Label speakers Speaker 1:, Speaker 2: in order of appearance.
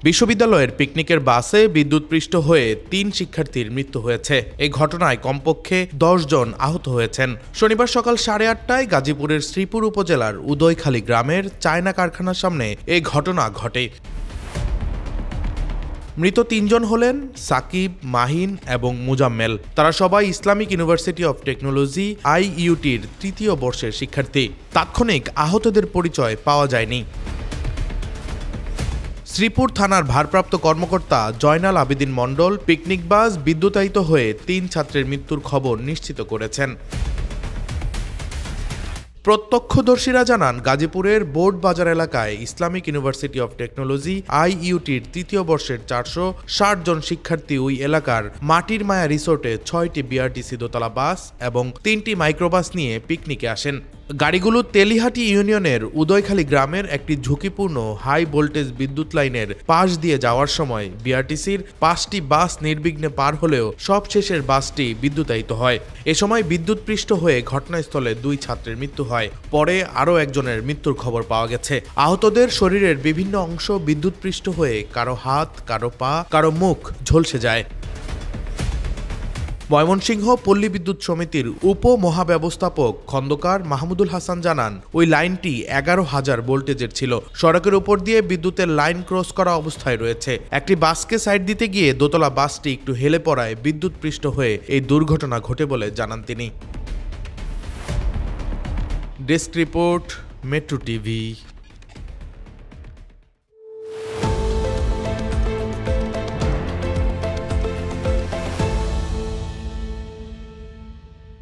Speaker 1: বিশ্ববিদ্যালয়ের পিকনিকের বাসে বিদ্যুৎপৃষ্ট হয়ে ৩ শিক্ষার্থীর মৃত্যু হয়েছে। এই ঘটনায় কমপক্ষে ১০ জন আহত হয়েছেন। শনিবার সকাল 8:30টায় গাজীপুরের শ্রীপুর উপজেলার উদয়খালী গ্রামের চায়না কারখানার সামনে এই ঘটনা ঘটে। মৃত ৩ জন হলেন সাকিব, মাহিন এবং মুজাম্মেল। তারা সবাই ইসলামিক ইউনিভার্সিটি অব টেকনোলজি IUTর ৩য় বর্ষের শিক্ষার্থী। তাৎক্ষণিক আহতদের পরিচয় পাওয়া যায়নি। শ্রীপুর থানার ভারপ্রাপ্ত কর্মকর্তা জয়নাল আবেদিন মণ্ডল পিকনিক বাস বিদ্যুতায়িত হয়ে ৩ ছাত্রের মৃত্যুর খবর নিশ্চিত করেছেন। প্রত্যক্ষদর্শীরা জানান, গাজীপুরের বোর্ড বাজার এলাকায় ইসলামিক ইউনিভার্সিটি অব টেকনোলজি IUTর ৩য় বর্ষের ৪৬০ জন শিক্ষার্থী ওই এলাকার মাটির মায়া রিসোর্টে ৬টি BRTC দোতলা বাস এবং 3টি মাইক্রোবাস নিয়ে পিকনিকে আসেন। গাড়িগুলো তেলিহাটি ইউনিয়নের উদয়খালী গ্রামের একটি ঝুঁকিপূর্ণ হাই ভোল্টেজ বিদ্যুৎ লাইনের পাশ দিয়ে যাওয়ার সময় BRTCর 5টি বাস নির্বিঘ্নে পার হলেও সবশেষের বাসটি বিদ্যুতায়িত হয়। এ সময় বিদ্যুৎপৃষ্ট হয়ে ঘটনাস্থলে 2 ছাত্রের মৃত্যু হয়। পরে আরও একজনের মৃত্যুর খবর পাওয়া গেছে। আহতদের শরীরের বিভিন্ন অংশ বিদ্যুৎপৃষ্ট হয়ে কারো হাত, কারো পা, কারো মুখ ঝলসে যায়। ময়মনসিংহ পল্লী বিদ্যুৎ সমিতির উপমহাব্যবস্থাপক খন্দকার মাহমুদুল হাসান জানান, ওই লাইনটি 11,000 ভোল্টেজের ছিল। সড়কের উপর দিয়ে বিদ্যুতের লাইন ক্রস করা অবস্থায় রয়েছে। একটি বাসকে সাইড দিতে গিয়ে দোতলা বাসটি একটু হেলে পড়ায় বিদ্যুৎপৃষ্ট হয়ে এই দুর্ঘটনা ঘটে বলে জানান তিনি। Desk report, metro TV.